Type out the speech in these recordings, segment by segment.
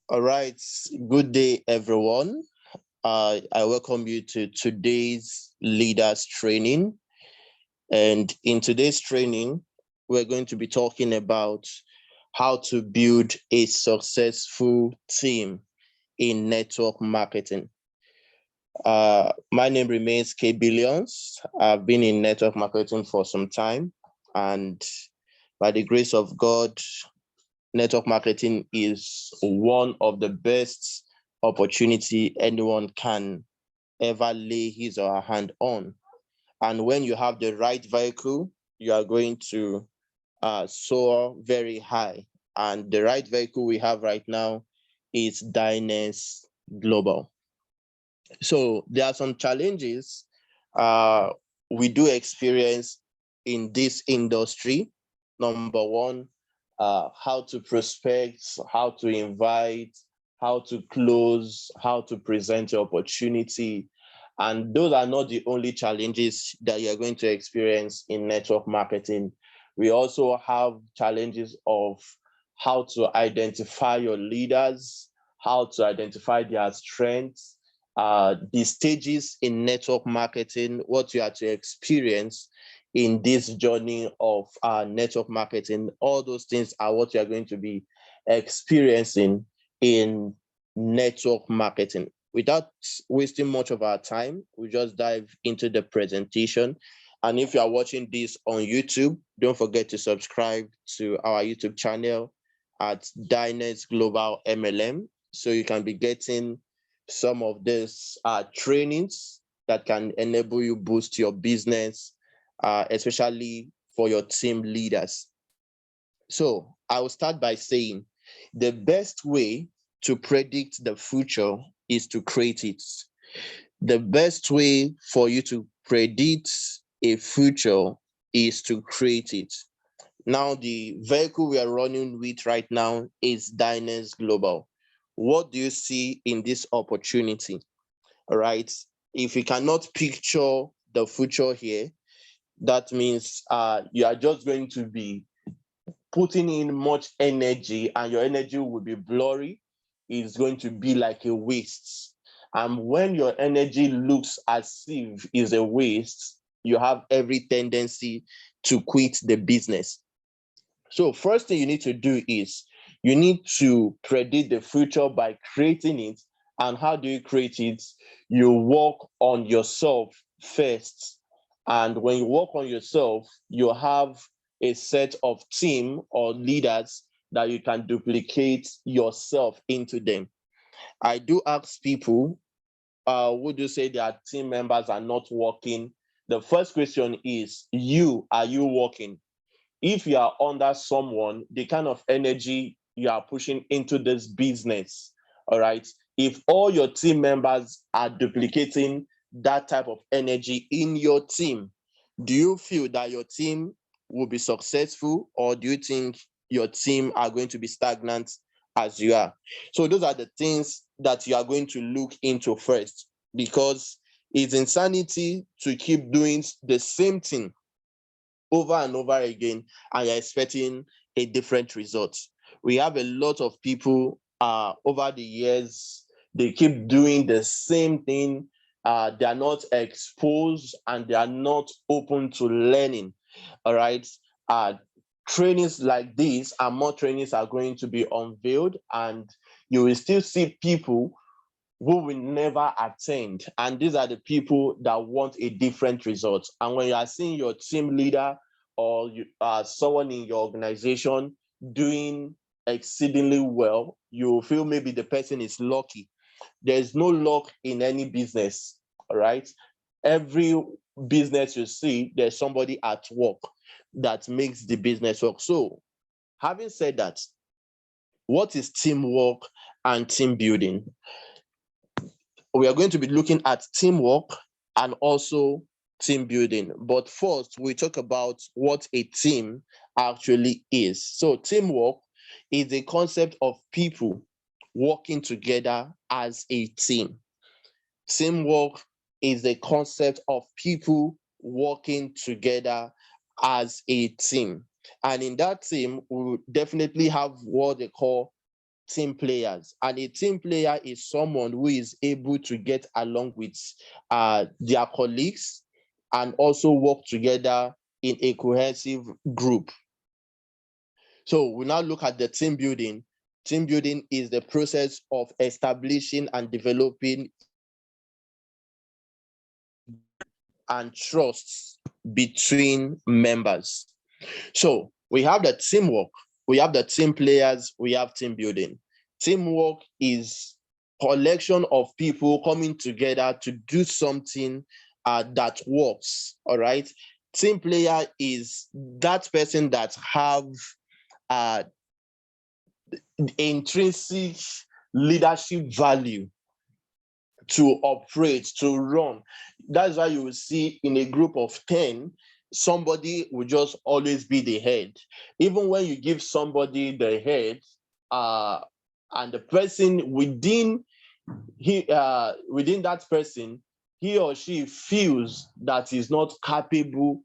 All right. Good day, everyone. I welcome you to today's leaders training. And in today's training, we're going to be talking about how to build a successful team in network marketing. My name remains Kaybillions. I've been in network marketing for some time, and by the grace of God, network marketing is one of the best opportunity anyone can ever lay his or her hand on. And when you have the right vehicle, you are going to soar very high. And the right vehicle we have right now is Dynace Global. So there are some challenges uh, we do experience in this industry. Number one, how to prospect, how to invite, how to close, how to present your opportunity. And those are not the only challenges that you're going to experience in network marketing. We also have challenges of how to identify your leaders, how to identify their strengths, the stages in network marketing, what you are to experience in this journey of network marketing. All those things are what you are going to be experiencing in network marketing. Without wasting much of our time, we just dive into the presentation. And if you are watching this on YouTube, don't forget to subscribe to our YouTube channel at Dynace Global MLM, so you can be getting some of these trainings that can enable you boost your business, especially for your team leaders. So I will start by saying the best way to predict the future is to create it. The best way for you to predict a future is to create it. Now, the vehicle we are running with right now is Dynace Global. What do you see in this opportunity? All right. If you cannot picture the future here, that means you are just going to be putting in much energy and your energy will be blurry. It's going to be like a waste. And when your energy looks as if it's a waste, you have every tendency to quit the business. So first thing you need to do is you need to predict the future by creating it. And how do you create it? You work on yourself first. And when you work on yourself, you have a set of team or leaders that you can duplicate yourself into them. I do ask people, would you say their team members are not working? The first question is, are you working? If you are under someone, the kind of energy you are pushing into this business, all right, if all your team members are duplicating that type of energy in your team, do you feel that your team will be successful, or do you think your team are going to be stagnant as you are? So those are the things that you are going to look into first, because it's insanity to keep doing the same thing over and over again and you're expecting a different result. We have a lot of people over the years, they keep doing the same thing. They are not exposed and they are not open to learning. All right. Uh, Trainings like this and more trainings are going to be unveiled, and you will still see people who will never attend. And these are the people that want a different result. And when you are seeing your team leader or someone in your organization doing exceedingly well, you feel maybe the person is lucky. There's no luck in any business, all right? Every business you see, there's somebody at work that makes the business work. So having said that, what is teamwork and team building? We are going to be looking at teamwork and also team building. But first, we talk about what a team actually is. So teamwork is a concept of people working together as a team. Teamwork is a concept of people working together as a team. And in that team, we will definitely have what they call team players. And a team player is someone who is able to get along with their colleagues and also work together in a cohesive group. So we now look at the team building. Team building is the process of establishing and developing and trusts between members. So we have the teamwork, we have the team players, we have team building. Teamwork is collection of people coming together to do something that works. All right. Team player is that person that have intrinsic leadership value to operate, to run. That's why you will see in a group of 10, somebody will just always be the head. Even when you give somebody the head, and the person within that person, he or she feels that is not capable,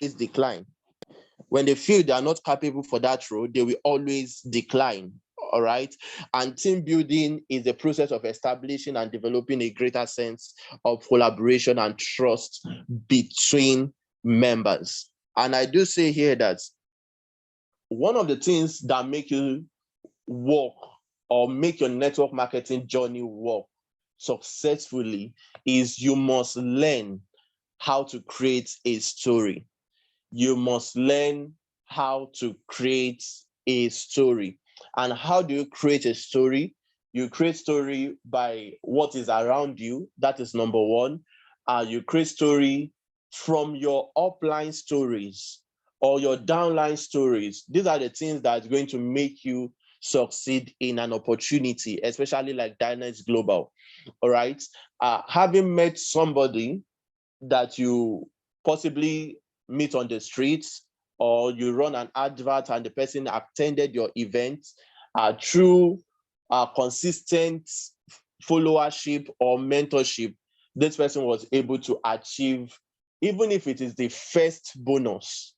is decline. When they feel they are not capable for that role, they will always decline. All right. And team building is the process of establishing and developing a greater sense of collaboration and trust between members. And I do say here that one of the things that make you work or make your network marketing journey work successfully is you must learn how to create a story. You must learn how to create a story. And how do you create a story? You create story by what is around you. That is number one. You create story from your upline stories or your downline stories. These are the things that are going to make you succeed in an opportunity, especially like Dynace Global. All right. Having met somebody that you possibly meet on the streets, or you run an advert and the person attended your event, through consistent followership or mentorship, this person was able to achieve, even if it is the first bonus,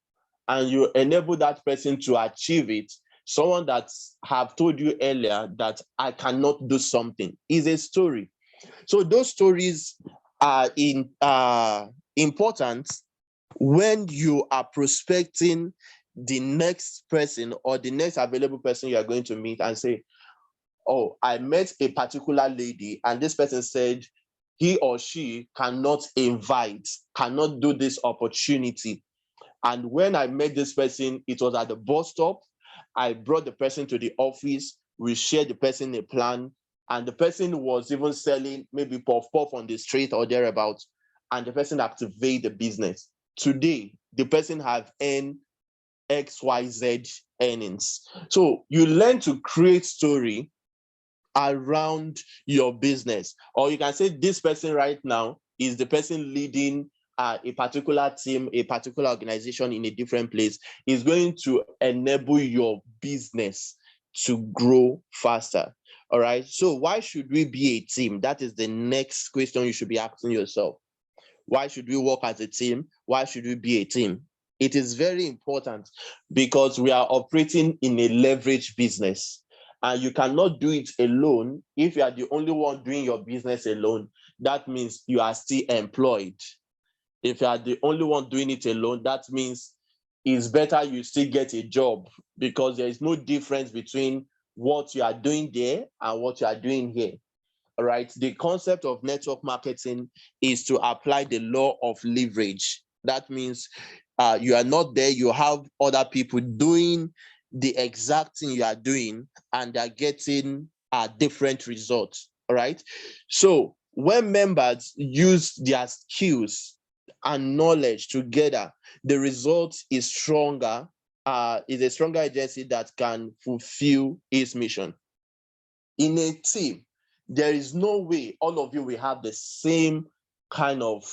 and you enable that person to achieve it. Someone that have told you earlier that I cannot do something is a story. So those stories are important when you are prospecting the next person or the next available person you are going to meet and say, oh, I met a particular lady and this person said he or she cannot do this opportunity. And when I met this person, it was at the bus stop. I brought the person to the office. We shared the person a plan. And the person was even selling maybe puff puff on the street or thereabouts. And the person activated the business. Today, the person have earned XYZ earnings. So you learn to create story around your business. Or you can say this person right now is the person leading a particular team, a particular organization in a different place, is going to enable your business to grow faster. All right. So why should we be a team? That is the next question you should be asking yourself. Why should we work as a team? Why should we be a team? It is very important because we are operating in a leverage business. And you cannot do it alone. If you are the only one doing your business alone, that means you are still employed. If you are the only one doing it alone, that means it's better you still get a job, because there is no difference between what you are doing there and what you are doing here. All right. The concept of network marketing is to apply the law of leverage. That means you are not there, you have other people doing the exact thing you are doing, and they're getting different results. All right. So when members use their skills and knowledge together, the result is stronger, is a stronger agency that can fulfill its mission. In a team, there is no way all of you will have the same kind of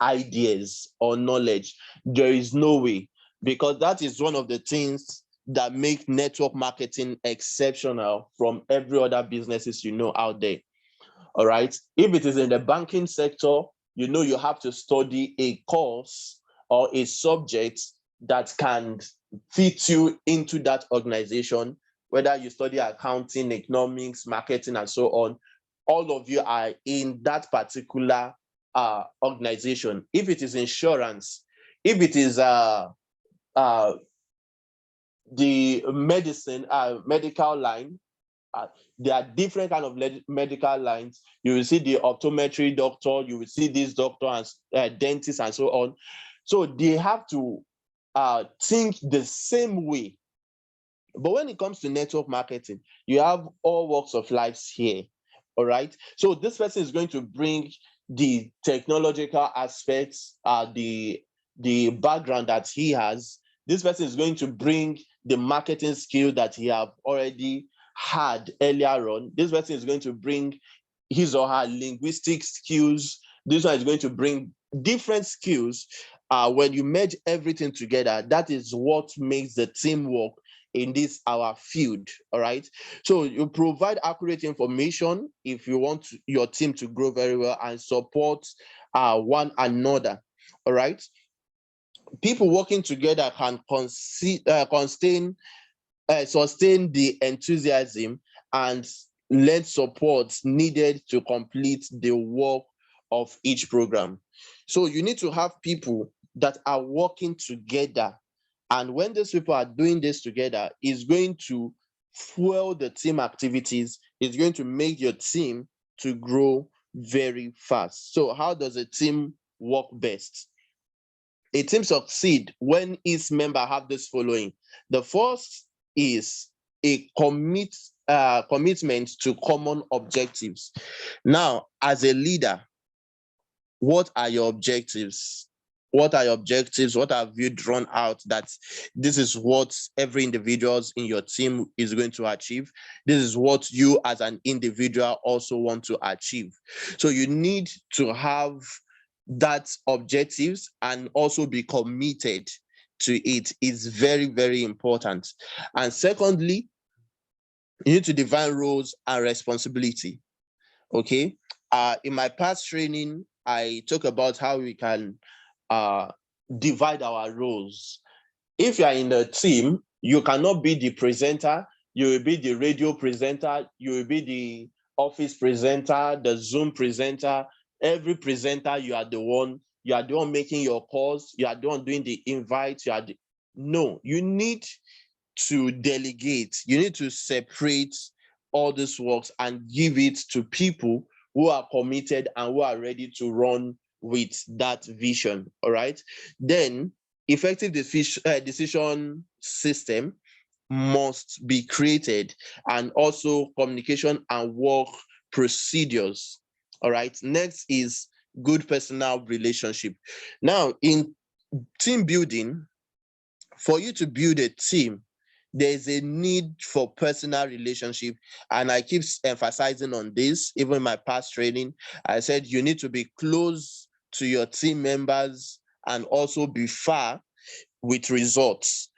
ideas or knowledge. There is no way, because that is one of the things that make network marketing exceptional from every other businesses you know out there. All right. If it is in the banking sector, you know you have to study a course or a subject that can fit you into that organization, whether you study accounting, economics, marketing, and so on. All of you are in that particular organization. If it is insurance, if it is the medical line, there are different kind of medical lines. You will see the optometry doctor, you will see this doctor and dentist and so on. So they have to think the same way. But when it comes to network marketing, you have all walks of lives here. All right. So this person is going to bring the technological aspects, the background that he has. This person is going to bring the marketing skill that he have already had earlier on. This person is going to bring his or her linguistic skills. This one is going to bring different skills. When you merge everything together, that is what makes the team work in this our field. All right. So you provide accurate information if you want your team to grow very well and support one another. All right. People working together can sustain the enthusiasm and lend support needed to complete the work of each program. So you need to have people that are working together. And when those people are doing this together, it's going to fuel the team activities. It's going to make your team to grow very fast. So how does a team work best? A team succeed when its member have this following. The first is a commitment to common objectives. Now, as a leader, what are your objectives? What are your objectives? What have you drawn out that this is what every individual in your team is going to achieve? This is what you as an individual also want to achieve. So you need to have that objectives and also be committed to it. Is very, very important. And secondly, you need to define roles and responsibility. Okay. In my past training, I talk about how we can divide our roles. If you are in a team, you cannot be the presenter, you will be the radio presenter, you will be the office presenter, the Zoom presenter. Every presenter, you are the one making your calls, you are the one doing the invites, no, you need to delegate, you need to separate all these works and give it to people who are committed and who are ready to run with that vision. All right. Then effective decision system must be created, and also communication and work procedures. All right. Next is good personal relationship. Now, in team building, for you to build a team, there's a need for personal relationship. And I keep emphasizing on this. Even in my past training, I said you need to be close to your team members and also be far with results.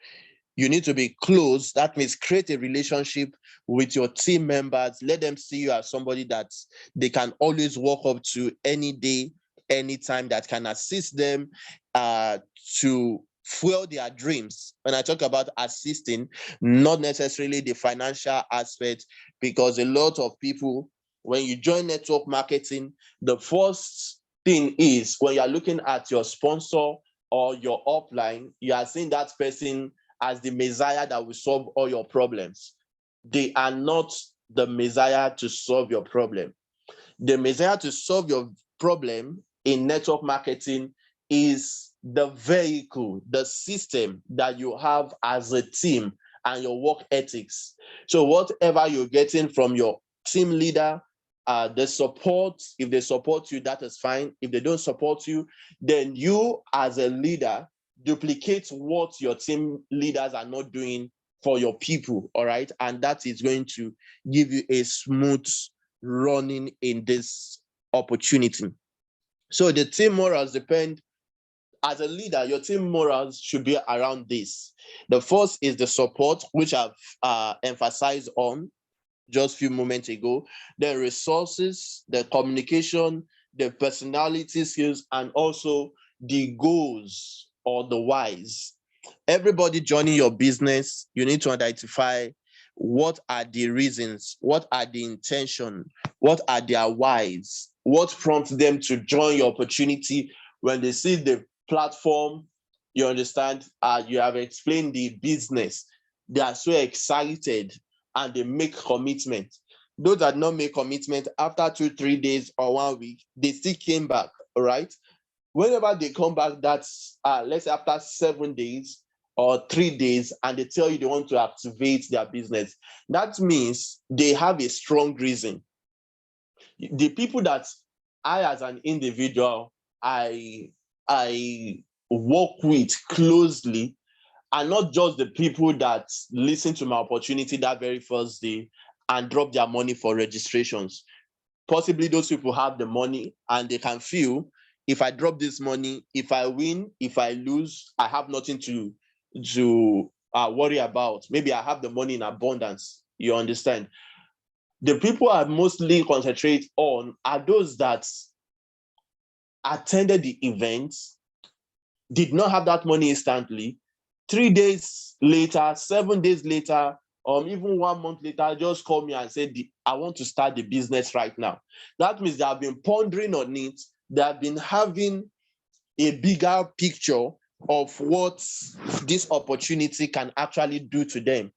You need to be close. That means create a relationship with your team members. Let them see you as somebody that they can always walk up to any day, anytime, that can assist them to fuel their dreams. When I talk about assisting, not necessarily the financial aspect, because a lot of people, when you join network marketing, the first thing is when you're looking at your sponsor or your upline, you are seeing that person as the Messiah that will solve all your problems. They are not the Messiah to solve your problem. The Messiah to solve your problem in network marketing is the vehicle, the system that you have as a team and your work ethics. So whatever you're getting from your team leader, the support, if they support you, that is fine. If they don't support you, then you as a leader duplicate what your team leaders are not doing for your people. All right. And that is going to give you a smooth running in this opportunity. So the team morals depend. As a leader, your team morals should be around this. The first is the support, which I've emphasized on just a few moments ago. The resources, the communication, the personality skills, and also the goals or the whys. Everybody joining your business, you need to identify what are the reasons, what are the intention, what are their whys, what prompts them to join your opportunity when they see the platform. You understand? You have explained the business. They are so excited and they make commitment. Those that not make commitment after 2-3 days or 1 week, they still came back. All right. Whenever they come back, that's let's say after 7 days or 3 days, and they tell you they want to activate their business, that means they have a strong reason. The people that I, as an individual, I work with closely are not just the people that listen to my opportunity that very first day and drop their money for registrations. Possibly those people have the money and they can feel, if I drop this money, if I win, if I lose, I have nothing to worry about. Maybe I have the money in abundance. You understand? The people I mostly concentrate on are those that attended the event, did not have that money instantly. 3 days later, 7 days later, or even 1 month later, just call me and say, I want to start the business right now. That means they have been pondering on it. They have been having a bigger picture of what this opportunity can actually do to them.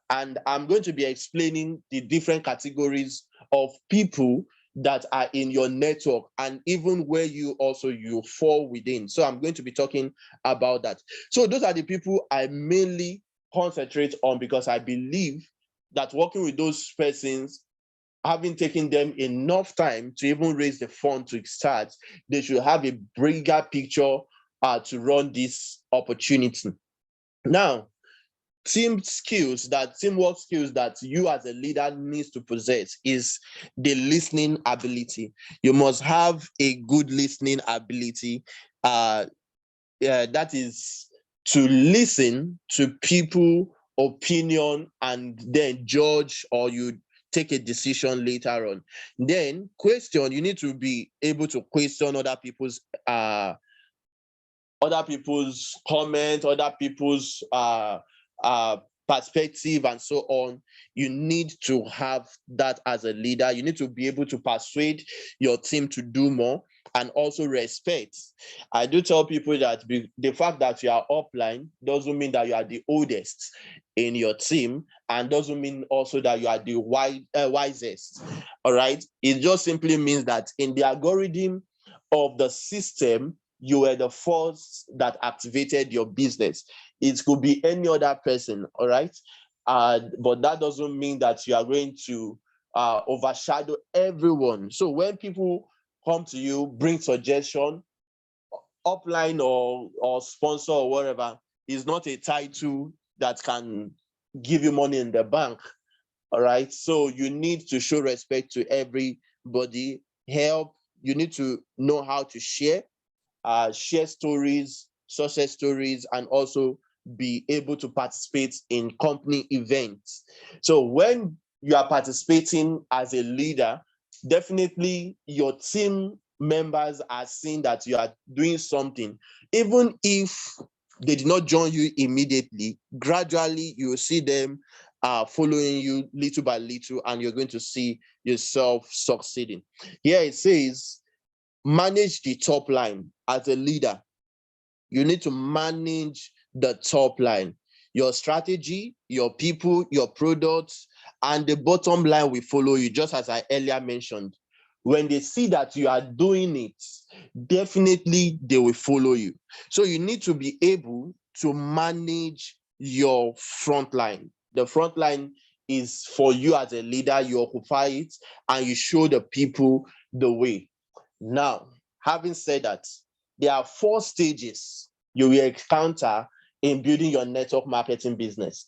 And I'm going to be explaining the different categories of people that are in your network and even where you fall within. So I'm going to be talking about that. So those are the people I mainly concentrate on, because I believe that working with those persons, having taken them enough time to even raise the fund to start, they should have a bigger picture to run this opportunity. Now, teamwork skills that you as a leader needs to possess is the listening ability. You must have a good listening ability. That is to listen to people opinion and then judge, or you take a decision later on. Then question, you need to be able to question other people's comment, other people's uh, perspective, and so on. You need to have that as a leader. You need to be able to persuade your team to do more, and also respect. I do tell people that the fact that you are upline doesn't mean that you are the oldest in your team, and doesn't mean also that you are the wisest. All right. It just simply means that in the algorithm of the system, you were the first that activated your business. It could be any other person, all right? But that doesn't mean that you are going to overshadow everyone. So when people come to you, bring suggestion, upline or sponsor or whatever, is not a title that can give you money in the bank, all right? So you need to show respect to everybody, help. You need to know how to share stories, success stories, and also be able to participate in company events. So when you are participating as a leader, definitely your team members are seeing that you are doing something. Even if they did not join you immediately, gradually you will see them following you little by little, and you're going to see yourself succeeding. Here it says, manage the top line. As a leader, you need to manage the top line, your strategy, your people, your products, and the bottom line will follow you. Just as I earlier mentioned, when they see that you are doing it, definitely they will follow you. So you need to be able to manage your front line. The front line is for you as a leader. You occupy it and you show the people the way. Now, having said that, there are 4 stages you will encounter in building your network marketing business.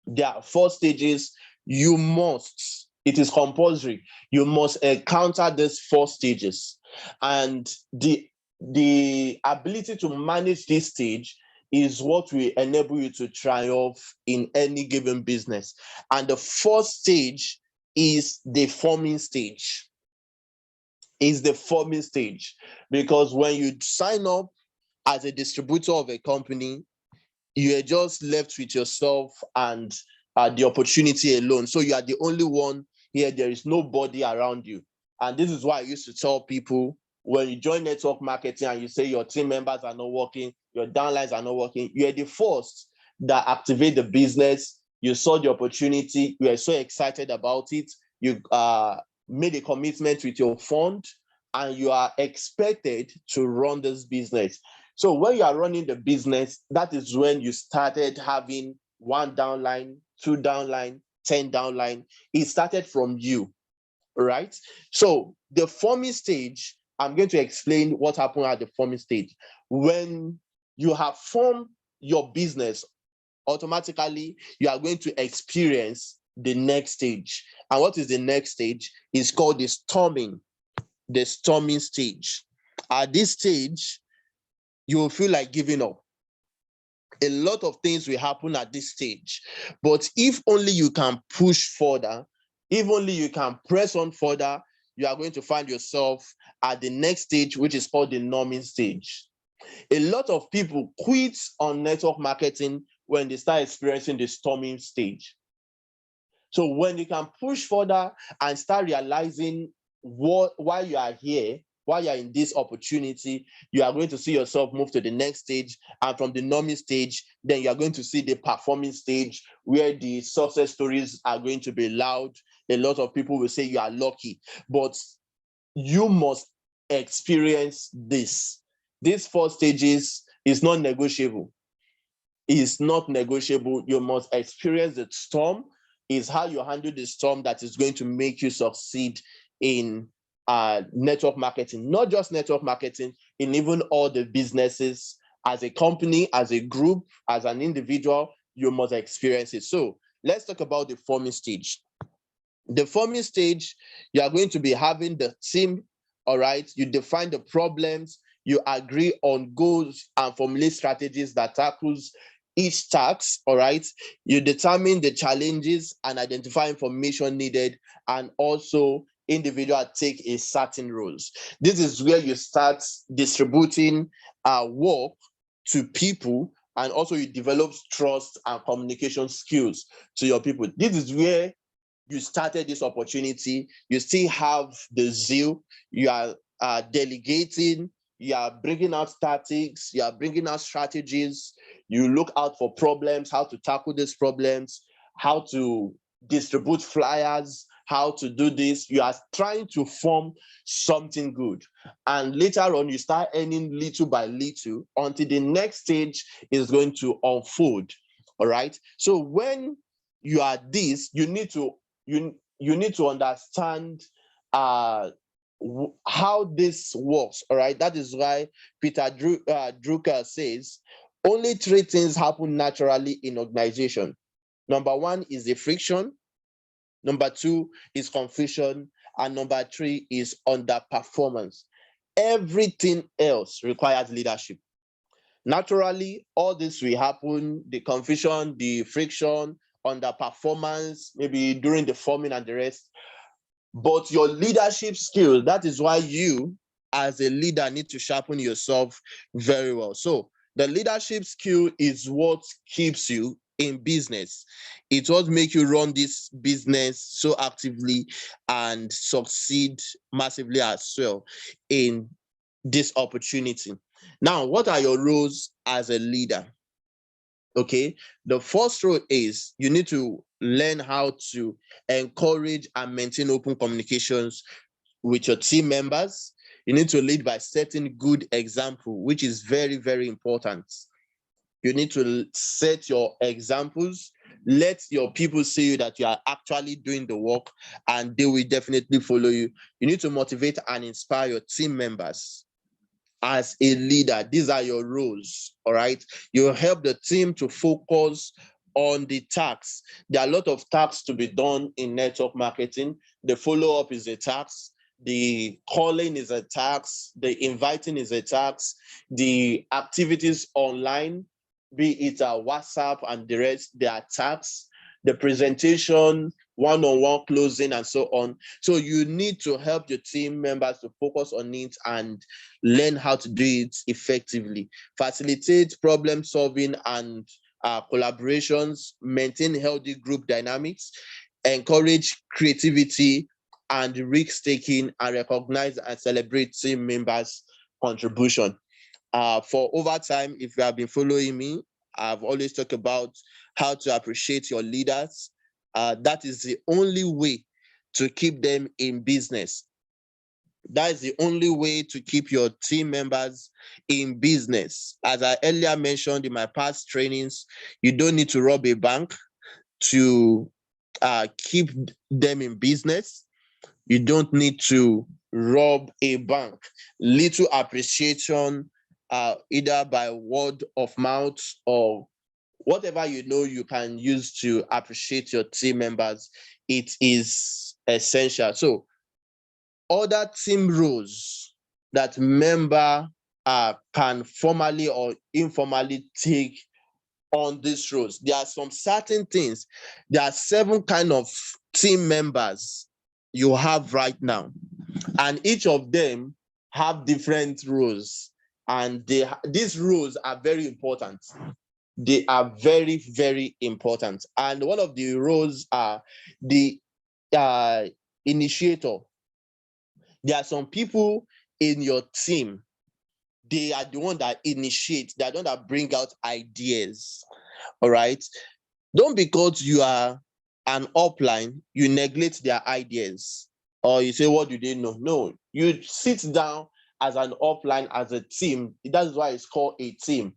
There are 4 stages it is compulsory. You must encounter these 4 stages. And the ability to manage this stage is what will enable you to triumph in any given business. And the 4th stage is the forming stage. Because when you sign up as a distributor of a company, you are just left with yourself and the opportunity alone. So you are the only one here. There is nobody around you. And this is why I used to tell people, when you join network marketing and you say your team members are not working, your downlines are not working, you are the first that activate the business. You saw the opportunity. You are so excited about it. You made a commitment with your fund, and you are expected to run this business. So when you are running the business, that is when you started having one downline, two downline, 10 downline. It started from you, right? So the forming stage, I'm going to explain what happened at the forming stage. When you have formed your business, automatically you are going to experience the next stage. And what is the next stage? It's called the storming stage. At this stage, you will feel like giving up. A lot of things will happen at this stage, but if only you can push further, if only you can press on further, you are going to find yourself at the next stage, which is called the norming stage. A lot of people quit on network marketing when they start experiencing the storming stage. So when you can push further and start realizing why you are here, why you are in this opportunity, you are going to see yourself move to the next stage. And from the norming stage, then you are going to see the performing stage, where the success stories are going to be loud. A lot of people will say you are lucky, but you must experience this. These 4 stages is not negotiable. Is not negotiable. You must experience the storm. Is how you handle the storm that is going to make you succeed in network marketing. Not just network marketing, in even all the businesses. As a company, as a group, as an individual, you must experience it. So let's talk about the forming stage. The forming stage, you are going to be having the team, all right? You define the problems, you agree on goals and formulate strategies that tackles each task, all right? You determine the challenges and identify information needed, and also individual take a certain roles. This is where you start distributing work to people, and also you develop trust and communication skills to your people. This is where you started this opportunity. You still have the zeal. You are delegating. You are bringing out tactics. You are bringing out strategies. You look out for problems, how to tackle these problems, how to distribute flyers, how to do this. You are trying to form something good. And later on, you start earning little by little until the next stage is going to unfold. All right. So when you are this, you need to understand how this works. All right. That is why Peter Drucker says only 3 things happen naturally in organization. Number 1 is the friction. Number 2 is confusion. And number 3 is underperformance. Everything else requires leadership. Naturally, all this will happen, the confusion, the friction, underperformance, maybe during the forming and the rest. But your leadership skill, that is why you as a leader need to sharpen yourself very well. So the leadership skill is what keeps you in business. It's what makes you run this business so actively and succeed massively as well in this opportunity. Now, what are your roles as a leader? Okay, the first role is you need to learn how to encourage and maintain open communications with your team members. You need to lead by setting good example, which is very, very important. You need to set your examples. Let your people see you that you are actually doing the work, and they will definitely follow you. You need to motivate and inspire your team members. As a leader, these are your roles. All right, you help the team to focus on the tasks. There are a lot of tasks to be done in network marketing. The follow-up is a task, the calling is a task, the inviting is a task, the activities online, be it a WhatsApp and the rest, they are tasks, the presentation, one-on-one closing, and so on. So you need to help your team members to focus on it and learn how to do it effectively. Facilitate problem solving and collaborations, maintain healthy group dynamics, encourage creativity and risk-taking, and recognize and celebrate team members' contribution. For over time, if you have been following me, I've always talked about how to appreciate your leaders. That is the only way to keep them in business. That is the only way to keep your team members in business. As I earlier mentioned in my past trainings, you don't need to rob a bank to keep them in business. You don't need to rob a bank. Little appreciation, either by word of mouth or whatever you can use to appreciate your team members, it is essential. So other team roles that member can formally or informally take on these roles. There are some certain things. There are 7 kind of team members you have right now, and each of them have different roles, and these roles are very important. They are very, very important. And one of the roles are the initiator. There are some people in your team, they are the one that initiate, they are the one that bring out ideas. All right. Don't, because you are an upline, you neglect their ideas, or you say, what do they know? No, you sit down as an upline, as a team. That is why it's called a team.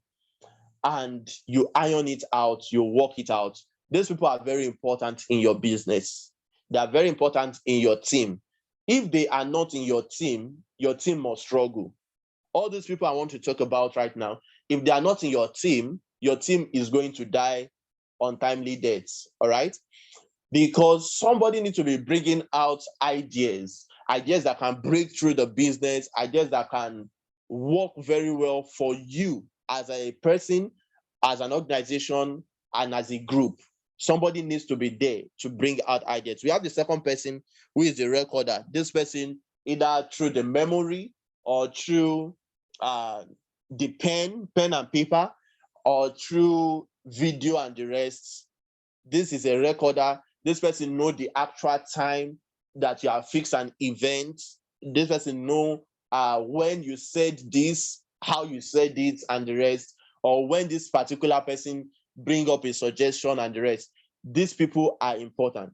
And you iron it out, you work it out. These people are very important in your business. They are very important in your team. If they are not in your team must struggle. All these people I want to talk about right now, if they are not in your team is going to die untimely deaths. All right? Because somebody needs to be bringing out ideas that can break through the business, ideas that can work very well for you as a person, as an organization, and as a group. Somebody needs to be there to bring out ideas. We have the second person, who is the recorder. This person, either through the memory or through the pen and paper, or through video and the rest. This is a recorder. This person know the actual time that you have fixed an event. This person know when you said this, how you said it, and the rest, or when this particular person bring up a suggestion and the rest. These people are important.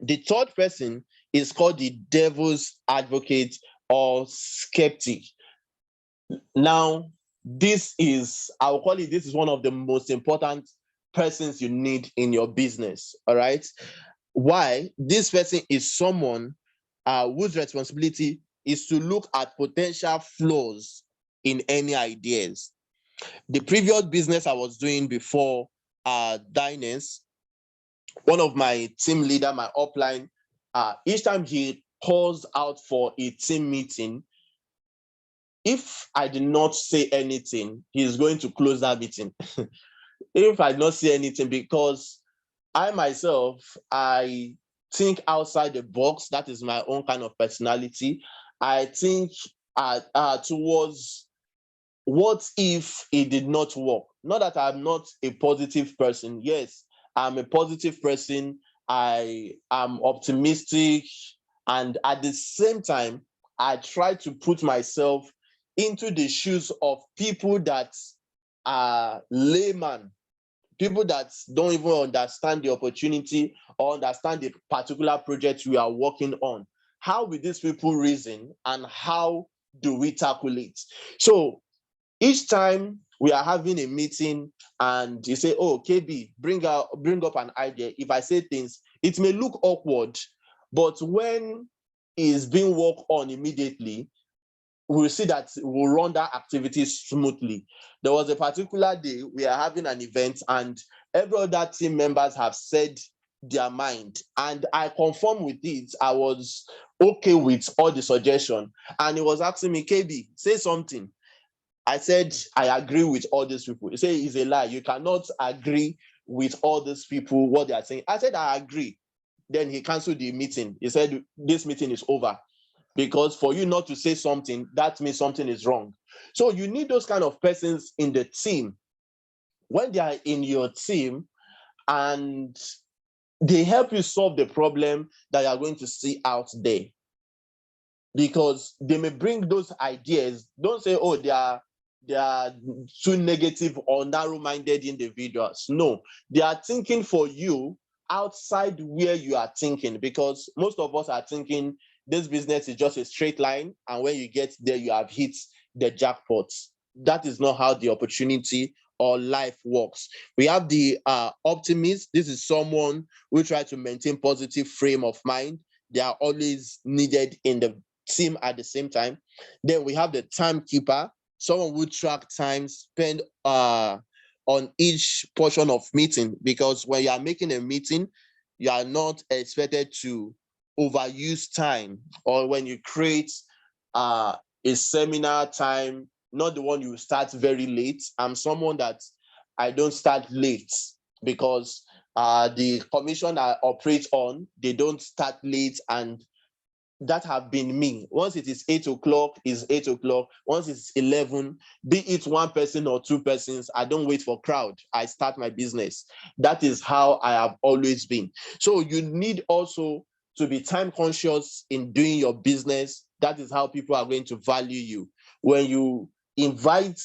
The third person is called the devil's advocate or skeptic. Now, this is one of the most important persons you need in your business. All right. Why? This person is someone whose responsibility is to look at potential flaws in any ideas. The previous business I was doing before Dynace, one of my team leader, my upline, each time he calls out for a team meeting, if I did not say anything, he's going to close that meeting. If I did not say anything, because I myself, I think outside the box. That is my own kind of personality. I think towards, what if it did not work? Not that I'm not a positive person. Yes, I'm a positive person. I am optimistic. And at the same time, I try to put myself into the shoes of people that are layman, people that don't even understand the opportunity or understand the particular project we are working on. How will these people reason, and how do we tackle it? So each time we are having a meeting and you say, oh, KB, bring up an idea. If I say things, it may look awkward, but when it's being worked on immediately, we'll see that we'll run that activity smoothly. There was a particular day we are having an event, and every other team members have said their mind, and I confirm with it. I was okay with all the suggestion, and he was asking me, KB, say something. I said, I agree with all these people. He said, it's a lie. You cannot agree with all these people, what they are saying. I said, I agree. Then he canceled the meeting. He said, this meeting is over. Because for you not to say something, that means something is wrong. So you need those kind of persons in the team when they are in your team and they help you solve the problem that you are going to see out there, because they may bring those ideas. Don't say, oh, they are too negative or narrow-minded individuals. No, they are thinking for you outside where you are thinking, because most of us are thinking this business is just a straight line, and when you get there, you have hit the jackpot. That is not how the opportunity or life works. We have the optimist. This is someone who tries to maintain positive frame of mind. They are always needed in the team at the same time. Then we have the timekeeper, someone who track time spend on each portion of meeting, because when you are making a meeting, you are not expected to overuse time. Or when you create a seminar time, not the one you start very late. I'm someone that I don't start late, because the commission I operate on, they don't start late, and that have been me. Once it is 8 o'clock, is 8 o'clock. Once it's 11, be it one person or two persons, I don't wait for crowd. I start my business. That is how I have always been. So you need also to be time conscious in doing your business. That is how people are going to value you. When you invite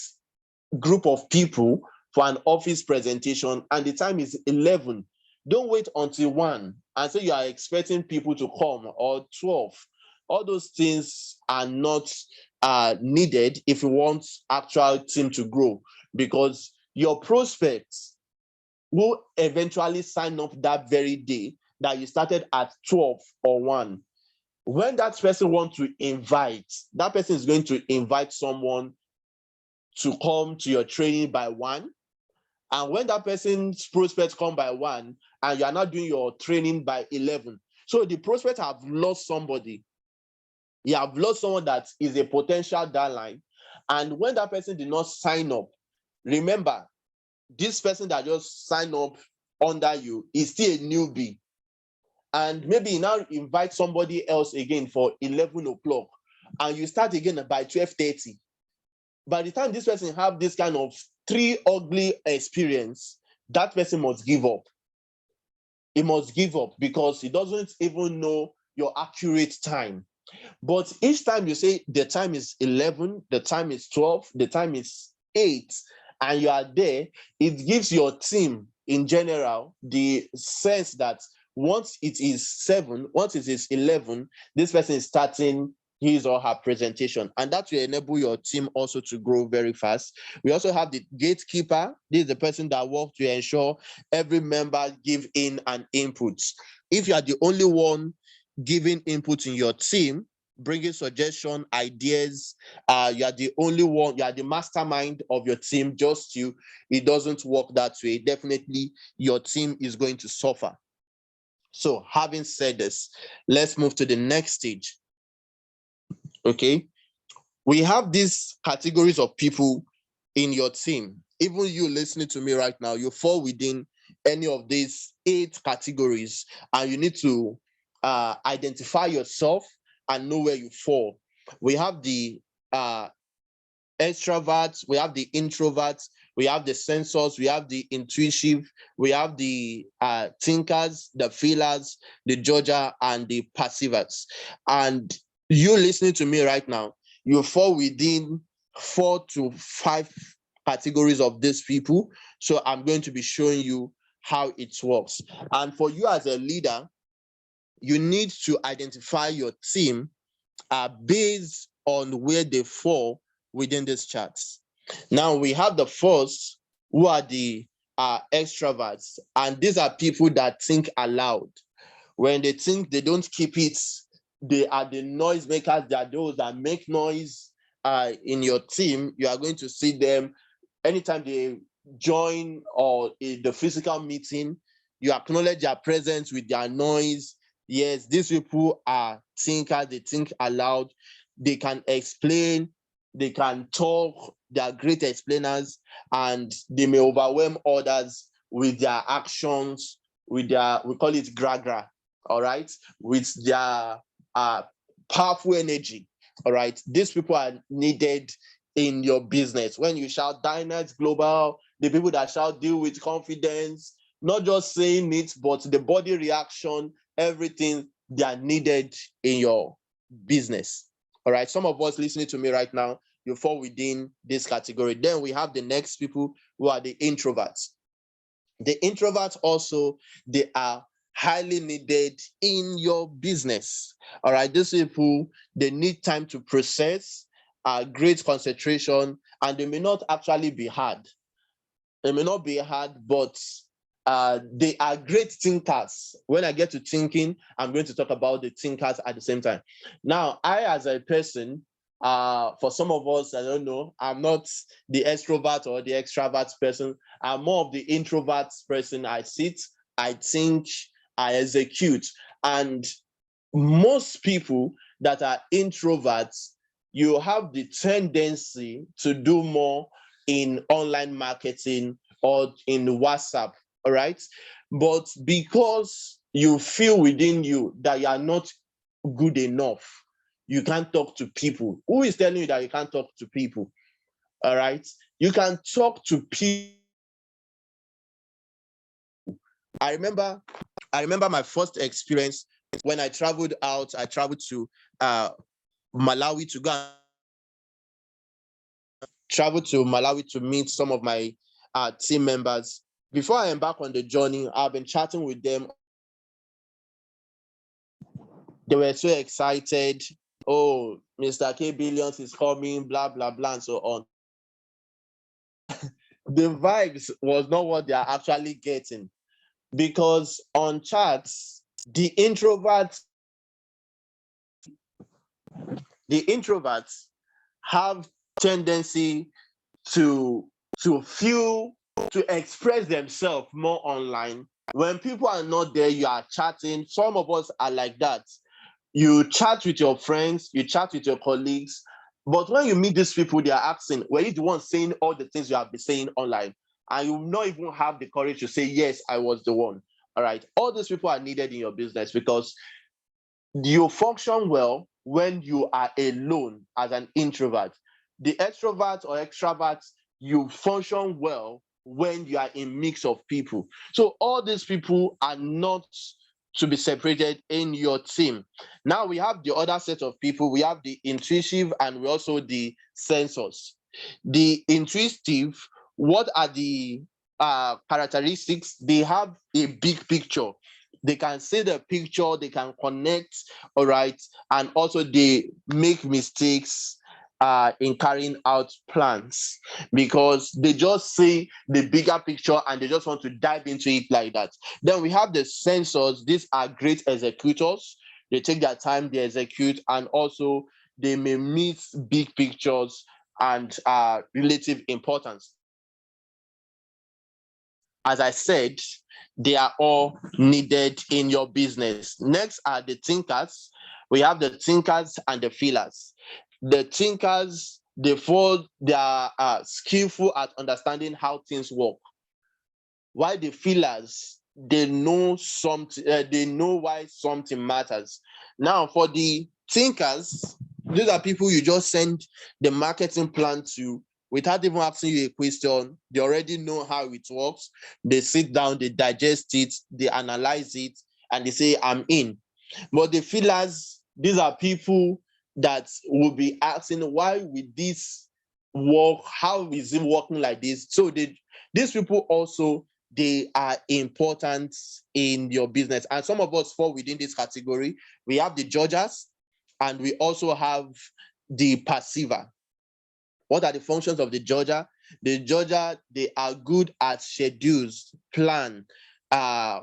group of people for an office presentation and the time is 11, don't wait until 1 and say you are expecting people to come, or 12. All those things are not needed if you want actual team to grow, because your prospects will eventually sign up that very day that you started at 12 or 1. When that person wants to invite, that person is going to invite someone to come to your training by 1. And when that person's prospects come by 1 and you are not doing your training by 11, so the prospect have lost somebody. You have lost someone that is a potential downline. And when that person did not sign up, remember, this person that just signed up under you is still a newbie. And maybe you now invite somebody else again for 11 o'clock and you start again by 12:30. By the time this person have this kind of 3 ugly experience, that person must give up. He must give up because he doesn't even know your accurate time. But each time you say the time is 11, the time is 12, the time is 8, and you are there, it gives your team in general the sense that once it is 7, once it is 11, this person is starting his or her presentation, and that will enable your team also to grow very fast. We also have the gatekeeper. This is the person that works to ensure every member give in an input. If you are the only one giving input in your team, bringing suggestion, ideas, you are the only one, you are the mastermind of your team, just you, it doesn't work that way. Definitely your team is going to suffer. So having said this, let's move to the next stage. Okay, we have these categories of people in your team. Even you listening to me right now, you fall within any of these 8 categories, and you need to identify yourself and know where you fall. We have the extroverts, we have the introverts, we have the sensors, we have the intuitive, we have the thinkers, the feelers, the judger, and the perceivers. And you listening to me right now, you fall within 4 to 5 categories of these people. So I'm going to be showing you how it works. And for you as a leader, you need to identify your team based on where they fall within these charts. Now we have the first, who are the extroverts, and these are people that think aloud. When they think, they don't keep it. They are the noise makers. They are those that make noise in your team. You are going to see them anytime they join or in the physical meeting. You acknowledge their presence with their noise. Yes, these people are thinkers. They think aloud. They can explain. They can talk. They are great explainers, and they may overwhelm others with their actions, with their, we call it gra-gra, all right, with their powerful energy, all right. These people are needed in your business. When you shout Dynace Global the people that shall deal with confidence, not just saying it, but the body reaction, everything they are needed in your business. All right. Some of us listening to me right now, you fall within this category. Then we have the next people who are the introverts. The introverts also, they are highly needed in your business. All right. These people, they need time to process, great concentration, and they may not actually be hard. They may not be hard, but they are great thinkers. When I get to thinking, I'm going to talk about the thinkers at the same time. Now, I, as a person, for some of us, I don't know, I'm not the extrovert or the extravert person. I'm more of the introvert person. I sit, I think, I execute. And most people that are introverts, you have the tendency to do more in online marketing or in WhatsApp, all right? But because you feel within you that you are not good enough, you can't talk to people. Who is telling you that you can't talk to people? All right? You can talk to people. I remember my first experience when I traveled out. I traveled to Malawi to go travel to Malawi to meet some of my team members. Before I embark on the journey, I've been chatting with them. They were so excited. Oh, Mr. Kaybillions is coming, blah, blah, blah, and so on. The vibes was not what they are actually getting, because on chats, the introverts have tendency to feel, to express themselves more online. When people are not there, you are chatting. Some of us are like that. You chat with your friends, you chat with your colleagues, but when you meet these people, they are asking, were you the one saying all the things you have been saying online? And you will not even have the courage to say, yes, I was the one. All right. All these people are needed in your business, because you function well when you are alone as an introvert. The extrovert or extravert, you function well when you are in mix of people. So all these people are not to be separated in your team. Now we have the other set of people. We have the intuitive and we also the sensors. The intuitive, what are the characteristics? They have a big picture. They can see the picture, they can connect, all right, and also they make mistakes in carrying out plans, because they just see the bigger picture and they just want to dive into it like that. Then we have the sensors. These are great executors. They take their time, they execute, and also they may miss big pictures and relative importance. As I said, they are all needed in your business. Next are the thinkers. We have the thinkers and the feelers. The thinkers, they are skillful at understanding how things work. While the feelers, they know something, they know why something matters. Now, for the thinkers, these are people you just send the marketing plan to without even asking you a question. They already know how it works. They sit down, they digest it, they analyze it, and they say, I'm in. But the feelers, these are people that will be asking, why will this work? How is it working like this? So these people also, they are important in your business. And some of us fall within this category. We have the judges and we also have the perceiver. What are the functions of the judger? The judger, they are good at schedules, plan, uh,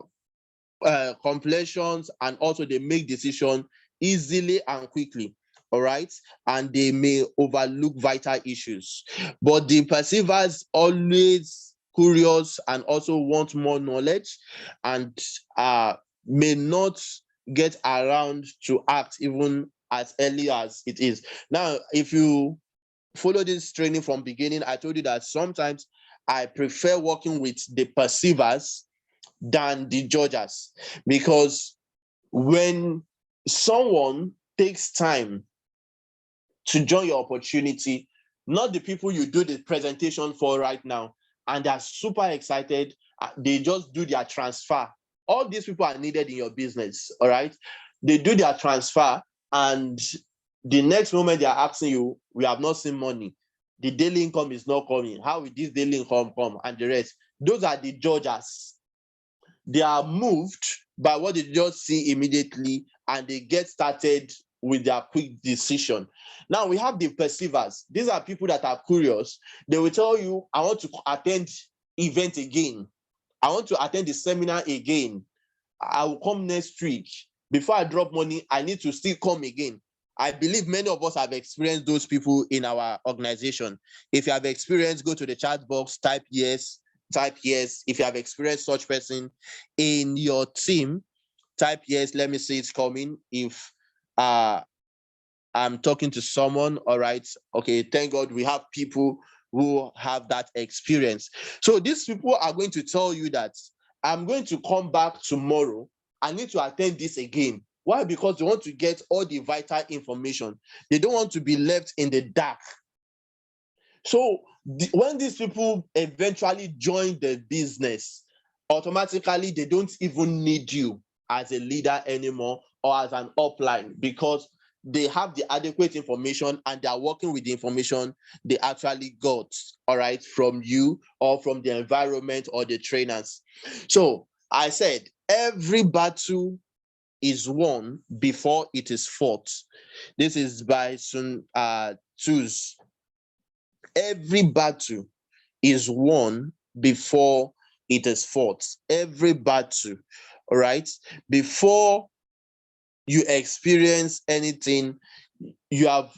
completions, and also they make decisions easily and quickly. All right. And they may overlook vital issues. But the perceivers always curious and also want more knowledge, and may not get around to act even as early as it is. Now, if you follow this training from beginning, I told you that sometimes I prefer working with the perceivers than the judges, because when someone takes time to join your opportunity, not the people you do the presentation for right now, and they're super excited. They just do their transfer. All these people are needed in your business, all right? They do their transfer, and the next moment they are asking you, we have not seen money. The daily income is not coming. How will this daily income come? And the rest. Those are the judges. They are moved by what they just see immediately, and they get started with their quick decision. Now we have the perceivers. These are people that are curious. They will tell you, I want to attend event again. I want to attend the seminar again. I will come next week. Before I drop money, I need to still come again. I believe many of us have experienced those people in our organization. If you have experienced, go to the chat box, type yes, type yes. If you have experienced such person in your team, type yes. Let me see it's coming. If I'm talking to someone, all right, okay, thank God we have people who have that experience. So these people are going to tell you that I'm going to come back tomorrow. I need to attend this again. Why? Because they want to get all the vital information. They don't want to be left in the dark. So when these people eventually join the business, automatically they don't even need you as a leader anymore or as an upline, because they have the adequate information and they are working with the information they actually got, all right, from you or from the environment or the trainers. So I said, every battle is won before it is fought. This is by Sun Tzu's. Every battle is won before it is fought. Every battle, all right? Before you experience anything, you have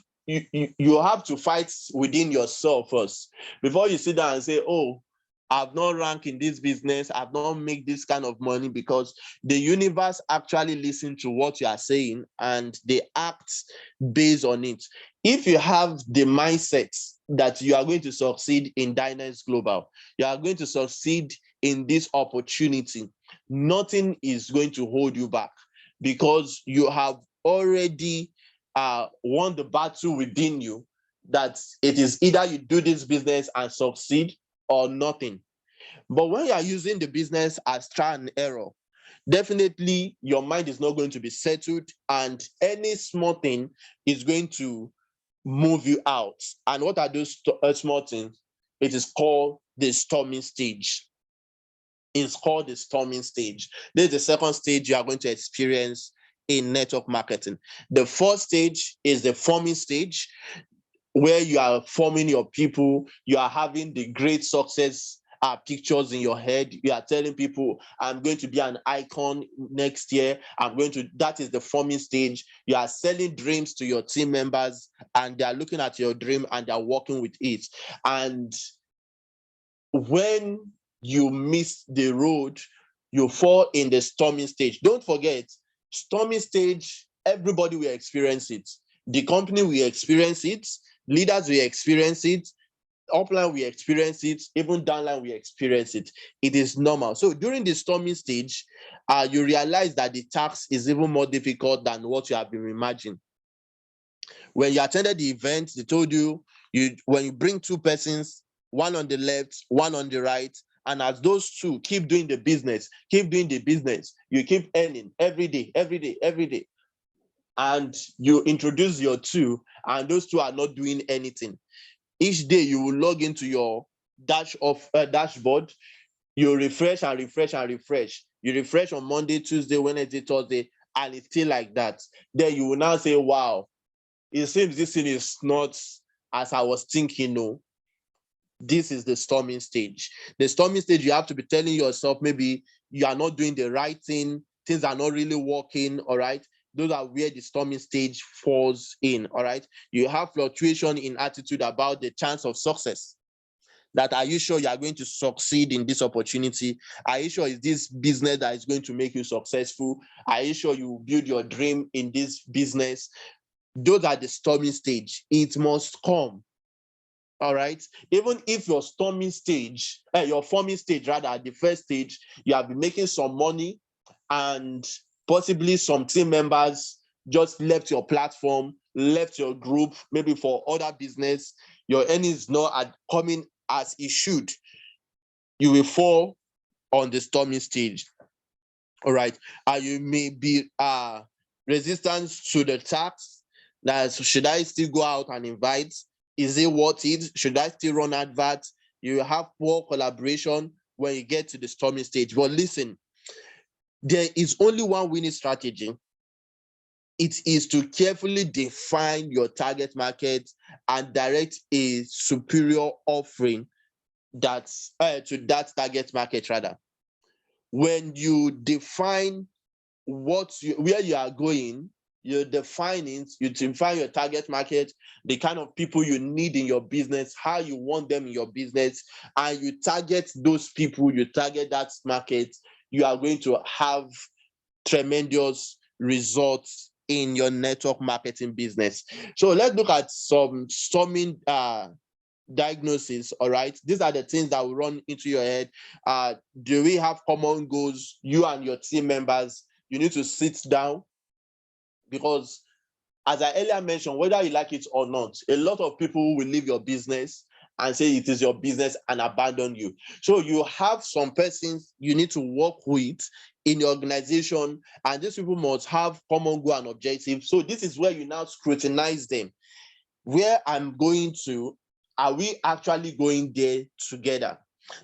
to fight within yourself first. Before you sit down and say, oh, I've not ranked in this business, I've not made this kind of money, because the universe actually listens to what you are saying and they act based on it. If you have the mindset that you are going to succeed in Dynace Global, you are going to succeed in this opportunity, nothing is going to hold you back, because you have already won the battle within you, that it is either you do this business and succeed or nothing. But when you are using the business as trial and error, definitely your mind is not going to be settled, and any small thing is going to move you out. And what are those small things? It is called the storming stage. It's called the storming stage. This is the second stage you are going to experience in network marketing. The first stage is the forming stage, where you are forming your people, you are having the great success pictures in your head. You are telling people, I'm going to be an icon next year. That is the forming stage. You are selling dreams to your team members, and they are looking at your dream and they are working with it. And when you miss the road, you fall in the storming stage. Don't forget, storming stage, everybody will experience it. The company will experience it, leaders will experience it, upline we experience it, even downline we experience it. It is normal. So during the storming stage, you realize that the task is even more difficult than what you have been imagining. When you attended the event, they told you, when you bring two persons, one on the left, one on the right, and as those two keep doing the business, you keep earning every day, every day, every day. And you introduce your two, and those two are not doing anything. Each day you will log into your dashboard, you refresh and refresh and refresh. You refresh on Monday, Tuesday, Wednesday, Thursday, and it's still like that. Then you will now say, wow, it seems this thing is not as I was thinking. No, this is the storming stage. The storming stage, you have to be telling yourself, maybe you are not doing the right thing, things are not really working, all right? Those are where the storming stage falls in, all right? You have fluctuation in attitude about the chance of success. That, are you sure you are going to succeed in this opportunity? Are you sure is this business that is going to make you successful? Are you sure you build your dream in this business? Those are the storming stage. It must come. All right. Even if your forming stage, rather, the first stage, you have been making some money, and possibly some team members just left your platform, left your group, maybe for other business, your earnings not coming as it should. you will fall on the storming stage. All right. You may be resistant to the tax. That should I still go out and invite? Is it worth it? Should I still run adverts? You have poor collaboration when you get to the storming stage. But listen, there is only one winning strategy. It is to carefully define your target market and direct a superior offering that's to that target market rather. When you define where you are going, you define it, you define your target market, the kind of people you need in your business, how you want them in your business, and you target those people, you target that market, you are going to have tremendous results in your network marketing business. So let's look at some storming diagnosis. All right, these are the things that will run into your head. Do we have common goals? You and your team members, you need to sit down, because as I earlier mentioned, whether you like it or not, a lot of people will leave your business and say it is your business and abandon you. So you have some persons you need to work with in your organization, and these people must have common goal and objective. So this is where you now scrutinize them. Where I'm going to, are we actually going there together?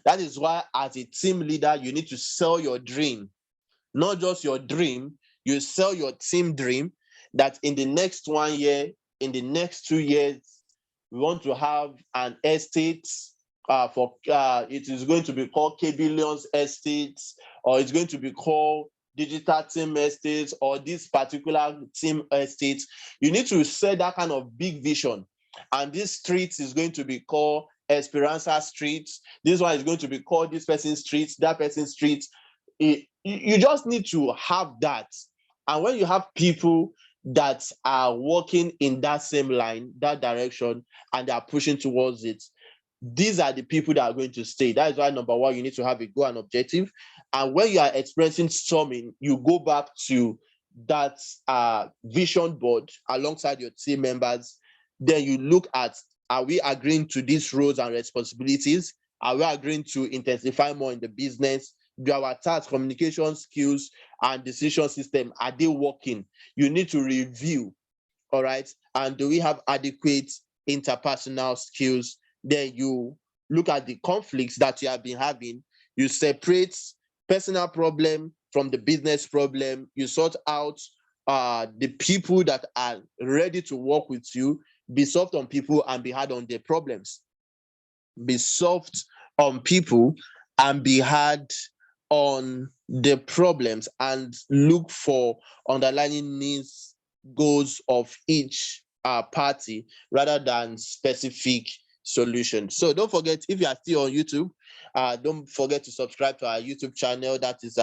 That is why as a team leader, you need to sell your dream. Not just your dream, you sell your team dream, that in the next 1 year, in the next 2 years, we want to have an estate it is going to be called Kaybillions estates, or it's going to be called digital team estates, or this particular team estate. You need to set that kind of big vision. And this street is going to be called Esperanza Street. This one is going to be called this person's street, that person's street. You just need to have that. And when you have people that are working in that same line, that direction, and they are pushing towards it, these are the people that are going to stay. That is why, number one, you need to have a goal and objective. And when you are expressing storming, you go back to that vision board alongside your team members. Then you look at, are we agreeing to these roles and responsibilities? Are we agreeing to intensify more in the business? Do our task, communication skills, and decision system, are they working? You need to review, all right? And do we have adequate interpersonal skills? Then you look at the conflicts that you have been having. You separate personal problem from the business problem. You sort out the people that are ready to work with you. Be soft on people and be hard on their problems. Be soft on people and be hard on the problems, and look for underlying needs, goals of each party rather than specific solutions. So don't forget, if you are still on YouTube, don't forget to subscribe to our YouTube channel. That is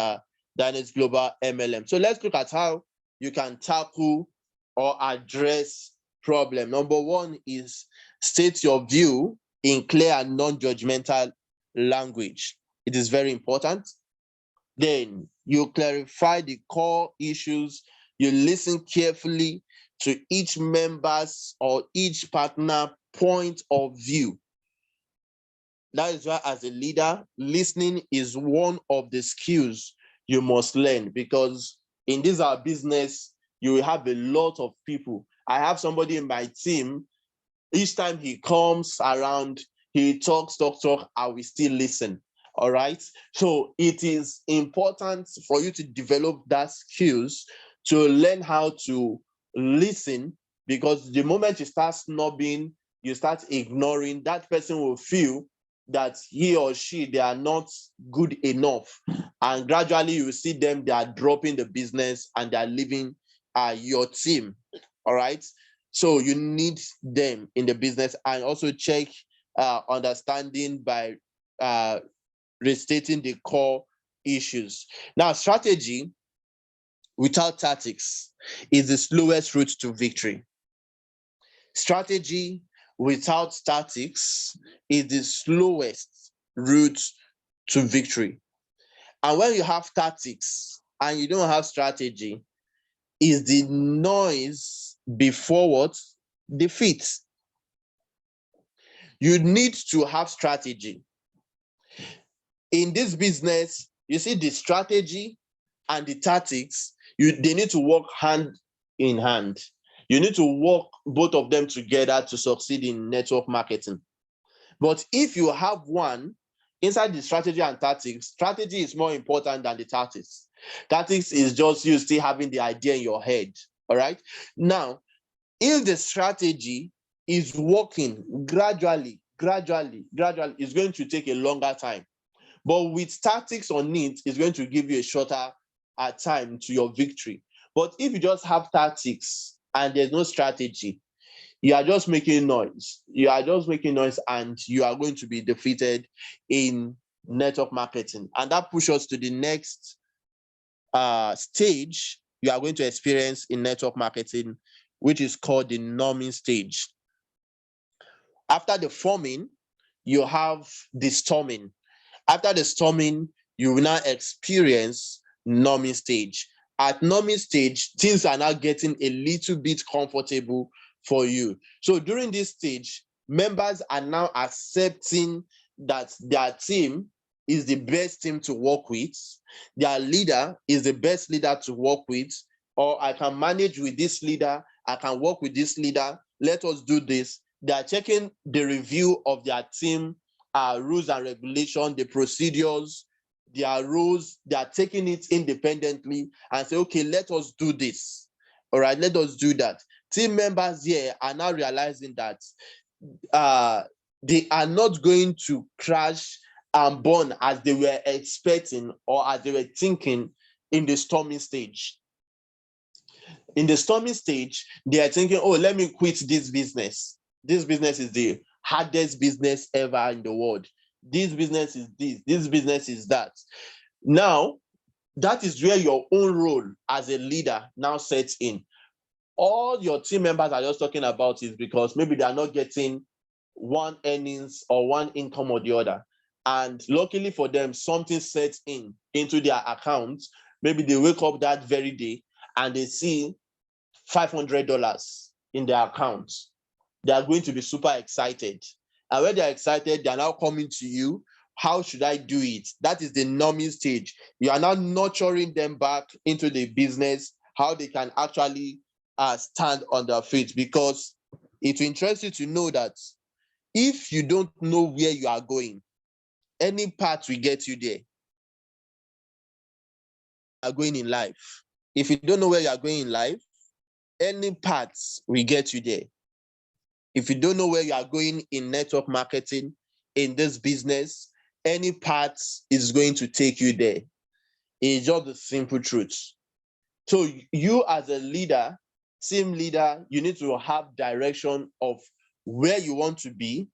Dynace Global MLM. So let's look at how you can tackle or address problem. Number one is state your view in clear and non-judgmental language. It is very important. Then you clarify the core issues. You listen carefully to each member's or each partner point of view. That is why, as a leader, listening is one of the skills you must learn, because in this our business, you will have a lot of people. I have somebody in my team, each time he comes around, he talks, I will still listen. All right. So it is important for you to develop that skills to learn how to listen, because the moment you start snobbing, you start ignoring, that person will feel that he or she, they are not good enough. And gradually you will see them, they are dropping the business and they are leaving your team. All right. So you need them in the business. And also check understanding by restating the core issues. Now, strategy without tactics is the slowest route to victory. Strategy without tactics is the slowest route to victory. And when you have tactics and you don't have strategy, is the noise before what? Defeat. You need to have strategy. in this business, you see the strategy and the tactics, they need to work hand in hand. You need to work both of them together to succeed in network marketing. But if you have one inside the strategy and tactics, strategy is more important than the tactics. Tactics is just you still having the idea in your head. All right. Now, if the strategy is working gradually, it's going to take a longer time. But with tactics on it, it's going to give you a shorter time to your victory. But if you just have tactics and there's no strategy, you are just making noise. You are just making noise and you are going to be defeated in network marketing. And that pushes us to the next stage you are going to experience in network marketing, which is called the norming stage. After the forming, you have the storming. After the storming, you will now experience norming stage. At norming stage, things are now getting a little bit comfortable for you. So during this stage, members are now accepting that their team is the best team to work with. Their leader is the best leader to work with, or I can manage with this leader, I can work with this leader, let us do this. They are checking the review of their team rules and regulations, the procedures, their rules. They are taking it independently and say, okay, let us do this. All right, let us do that. Team members here are now realizing that they are not going to crash and burn as they were expecting or as they were thinking in the storming stage. In the storming stage, they are thinking, oh, let me quit this business. This business is the hardest business ever in the world. This business is this business is that. Now, that is where your own role as a leader now sets in. All your team members are just talking about is because maybe they are not getting one earnings or one income or the other. And luckily for them, something sets into their account. Maybe they wake up that very day and they see $500 in their account. They are going to be super excited. And when they're excited, they are now coming to you. How should I do it? That is the norming stage. You are now nurturing them back into the business, how they can actually stand on their feet, because it will interest you to know that if you don't know where you are going, any path will get you there. You are going in life. If you don't know where you are going in life, any paths will get you there. If you don't know where you are going in network marketing, in this business, any path is going to take you there. It's just the simple truth. So you as a leader, team leader, you need to have direction of where you want to be,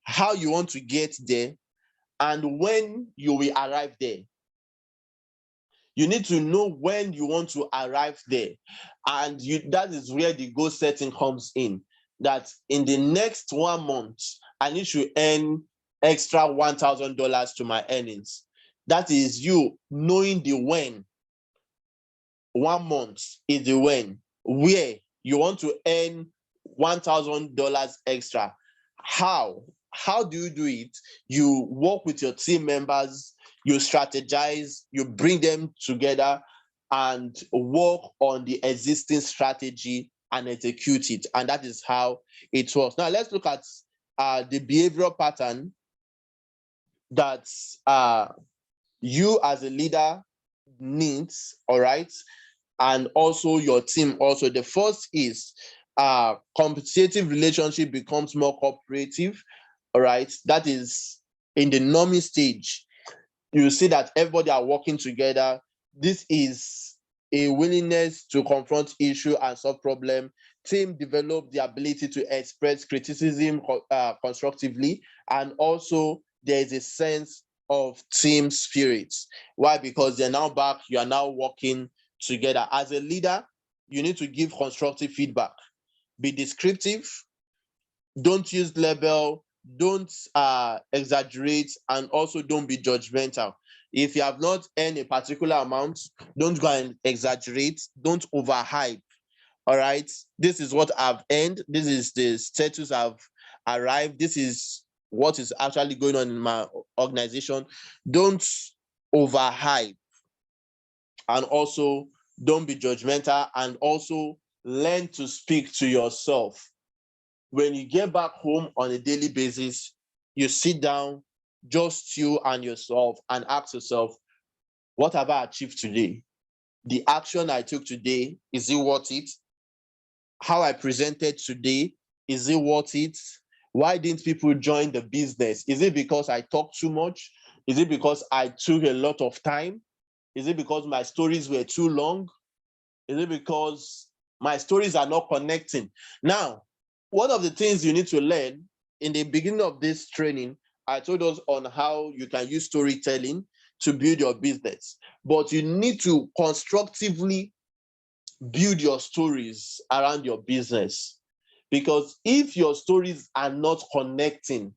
how you want to get there, and when you will arrive there. You need to know when you want to arrive there. And that is where the goal setting comes in. That in the next 1 month, I need to earn extra $1,000 to my earnings. That is you knowing the when. 1 month is the when, where you want to earn $1,000 extra. How do you do it? You work with your team members, you strategize, you bring them together and work on the existing strategy and execute it. And that is how it works. Now let's look at the behavioral pattern that you as a leader needs, all right? And also your team also. The first is competitive relationship becomes more cooperative, all right? That is in the norming stage. You see that everybody are working together. This is a willingness to confront issue and solve problem. Team develop the ability to express criticism constructively, and also there is a sense of team spirit. Why? Because they're now back, you are now working together. As a leader, you need to give constructive feedback. Be descriptive, don't use label, don't exaggerate, and also don't be judgmental. If you have not earned a particular amount, don't go and exaggerate, don't overhype. All right, this is what I've earned, this is the status I've arrived, this is what is actually going on in my organization. Don't overhype, and also don't be judgmental, and also learn to speak to yourself. When you get back home on a daily basis, you sit down, just you and yourself, and ask yourself, what have I achieved today? The action I took today, is it worth it? How I presented today, is it worth it? Why didn't people join the business? Is it because I talked too much? Is it because I took a lot of time? Is it because my stories were too long? Is it because my stories are not connecting? Now, one of the things you need to learn in the beginning of this training, I told us on how you can use storytelling to build your business, but you need to constructively build your stories around your business. Because if your stories are not connecting,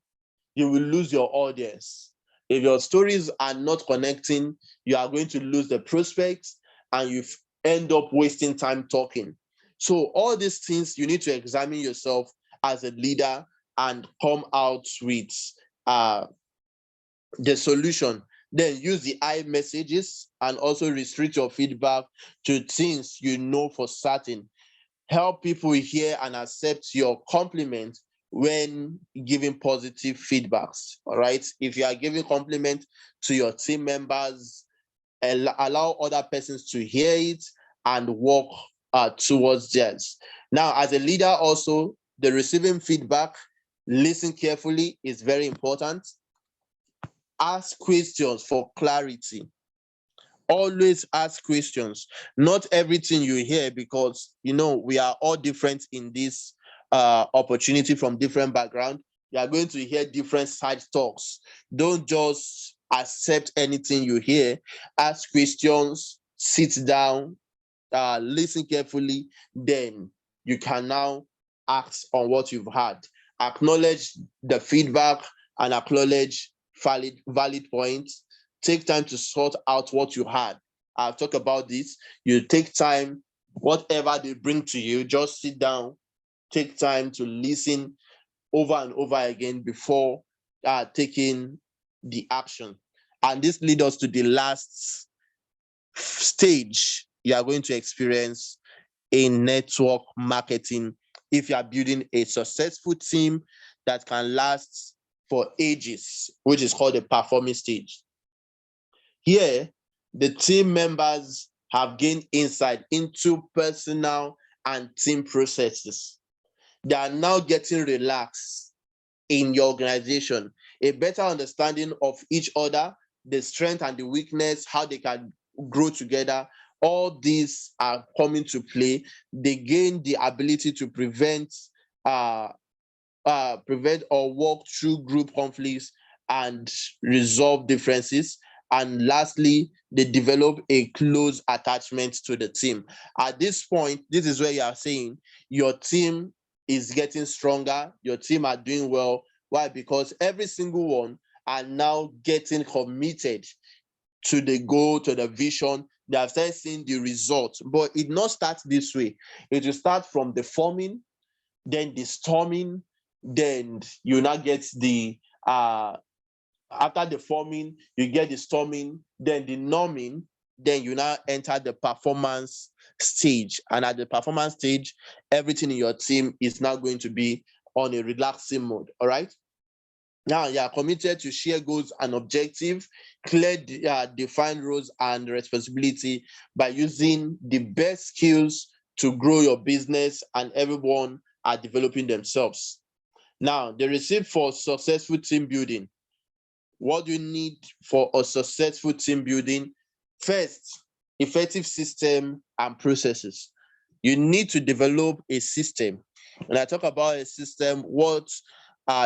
you will lose your audience. If your stories are not connecting, you are going to lose the prospects, and you end up wasting time talking. So all these things, you need to examine yourself as a leader and come out with the solution. Then use the I messages, and also restrict your feedback to things you know for certain. Help people hear and accept your compliment when giving positive feedbacks. All right. If you are giving compliment to your team members, allow other persons to hear it and work towards theirs. Now, as a leader, also, the receiving feedback, listen carefully is very important. Ask questions for clarity. Always ask questions. Not everything you hear, because we are all different in this opportunity, from different background. You are going to hear different side talks. Don't just accept anything you hear. Ask questions, sit down, listen carefully, then you can now act on what you've heard. Acknowledge the feedback and acknowledge valid points. Take time to sort out what you had. I've talked about this. You take time, whatever they bring to you, just sit down, take time to listen over and over again before taking the action. And this leads us to the last stage you are going to experience in network marketing if you are building a successful team that can last for ages, which is called the performing stage. Here, the team members have gained insight into personal and team processes. They are now getting relaxed in your organization, a better understanding of each other, the strength and the weakness, how they can grow together. All these are coming to play. They gain the ability to prevent or work through group conflicts and resolve differences. And lastly, they develop a close attachment to the team. At this point, this is where you are saying your team is getting stronger, your team are doing well. Why? Because every single one are now getting committed to the goal, to the vision. They have started seeing the results. But it not start this way. It will start from the forming, then the storming, then you now get the after the forming, you get the storming, then the norming, then you now enter the performance stage. And at the performance stage, everything in your team is now going to be on a relaxing mode. All right. Now you are committed to share goals and objectives, clear defined roles and responsibility by using the best skills to grow your business, and everyone are developing themselves. Now, the recipe for successful team building. What do you need for a successful team building? First, effective system and processes. You need to develop a system. When I talk about a system, what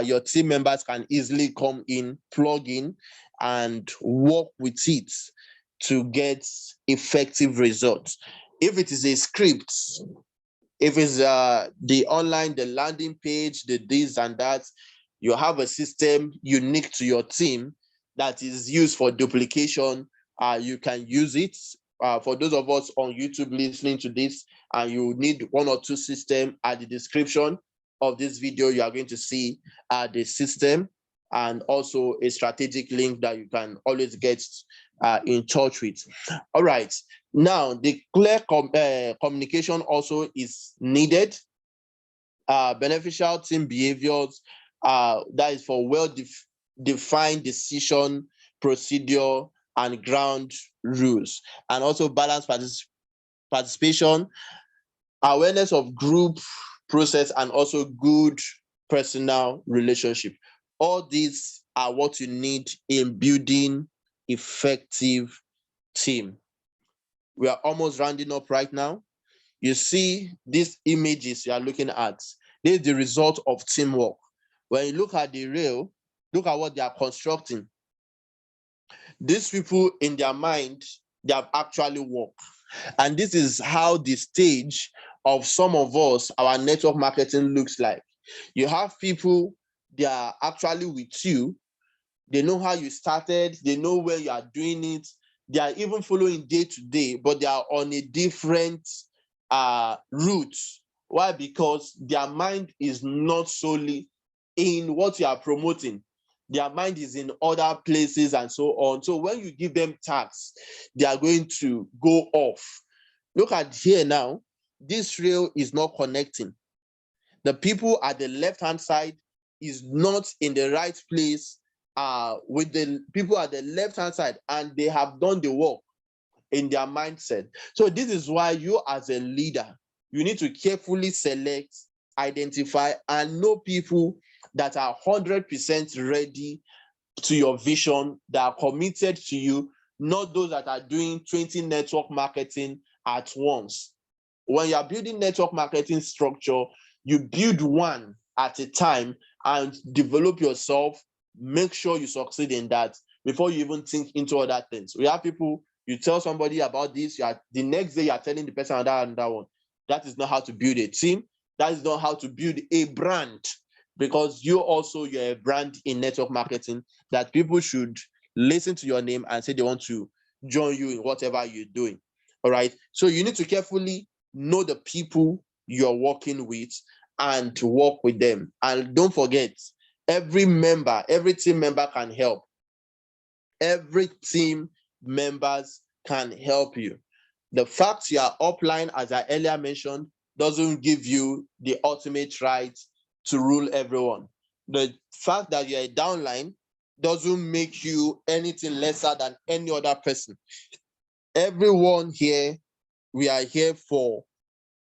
your team members can easily come in, plug in, and work with it to get effective results. If it is a script, if it's the landing page, the this and that, you have a system unique to your team that is used for duplication. You can use it. For those of us on YouTube listening to this, and you need one or two systems, at the description of this video, you are going to see the system. and also a strategic link that you can always get in touch with. All right. Now, the clear communication also is needed. Beneficial team behaviors, that is for well-defined decision, procedure, and ground rules, and also balanced participation, awareness of group process, and also good personal relationship. All these are what you need in building effective team. We are almost rounding up right now. You see these images you are looking at. This is the result of teamwork. When you look at the rail, look at what they are constructing. These people in their mind, they have actually worked. And this is how the stage of some of us, our network marketing looks like. You have people, they are actually with you. They know how you started. They know where you are doing it. They are even following day to day, but they are on a different route. Why? Because their mind is not solely in what you are promoting. Their mind is in other places and so on. So when you give them tasks, they are going to go off. Look at here now. This rail is not connecting. The people at the left-hand side is not in the right place with the people at the left-hand side, and they have done the work in their mindset. So this is why you as a leader, you need to carefully select, identify, and know people that are 100% ready to your vision, that are committed to you, not those that are doing 20 network marketing at once. When you are building network marketing structure, you build one at a time and develop yourself. Make sure you succeed in that before you even think into other things. We have people, you tell somebody about this, the next day you are telling the person another one. That is not how to build a team. That is not how to build a brand, because you're a brand in network marketing that people should listen to your name and say they want to join you in whatever you're doing. All right. So you need to carefully know the people you're working with and to work with them. And don't forget, every team member can help. Every team members can help you. The fact you are upline, as I earlier mentioned, doesn't give you the ultimate right to rule everyone. The fact that you're a downline doesn't make you anything lesser than any other person. Everyone here, we are here for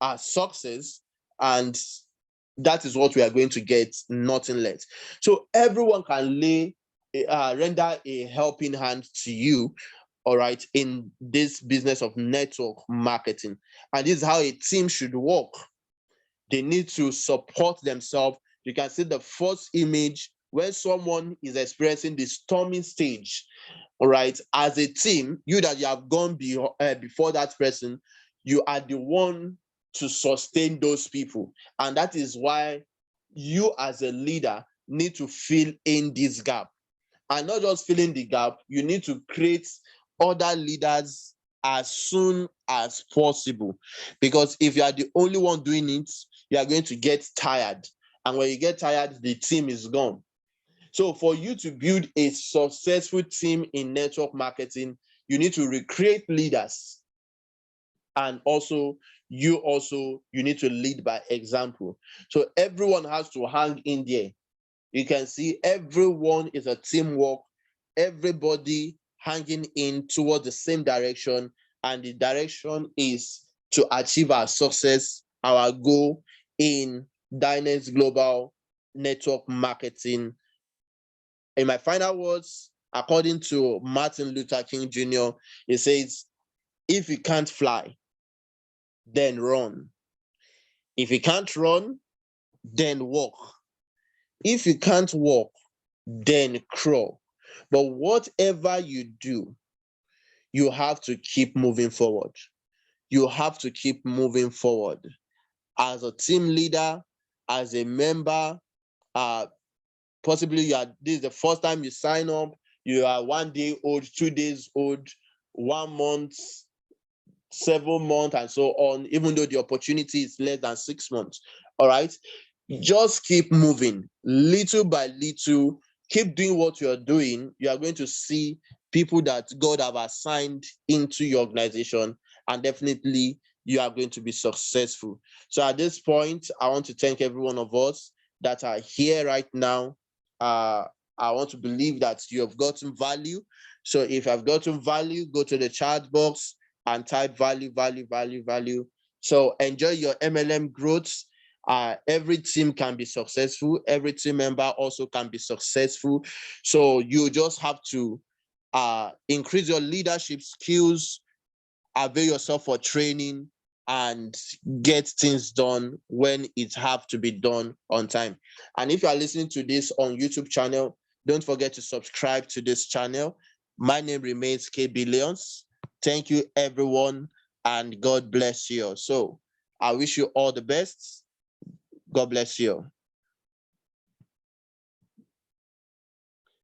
our success, and that is what we are going to get, nothing less. So everyone can render a helping hand to you, all right, in this business of network marketing. And this is how a team should work. They need to support themselves. You can see the first image where someone is experiencing the storming stage. All right, as a team, you have gone before that person, you are the one to sustain those people. And that is why you as a leader need to fill in this gap. And not just fill in the gap, you need to create other leaders as soon as possible. Because if you are the only one doing it, you are going to get tired. And when you get tired, the team is gone. So for you to build a successful team in network marketing, you need to recruit leaders. And also, you need to lead by example. So everyone has to hang in there. You can see everyone is a teamwork, everybody hanging in toward the same direction, and the direction is to achieve our success, our goal in Dynace Global Network Marketing. In my final words, according to Martin Luther King Jr., he says, if you can't fly, then run. If you can't run, then walk. If you can't walk, then crawl. But whatever you do, you have to keep moving forward. You have to keep moving forward. As a team leader, as a member, possibly this is the first time you sign up, you are 1 day old, 2 days old, 1 month, 7 months, and so on, even though the opportunity is less than 6 months. All right. Just keep moving little by little. keep doing what you're doing, you are going to see people that God have assigned into your organization, and definitely you are going to be successful. So at this point, I want to thank every one of us that are here right now. I want to believe that you have gotten value. So if I've gotten value, go to the chat box and type value, value, value, value. So enjoy your MLM growth. Every team can be successful. Every team member also can be successful. So you just have to increase your leadership skills, avail yourself for training, and get things done when it have to be done on time. And if you are listening to this on YouTube channel, don't forget to subscribe to this channel. My name remains Kaybillions. Thank you, everyone, and God bless you. So I wish you all the best. God bless you.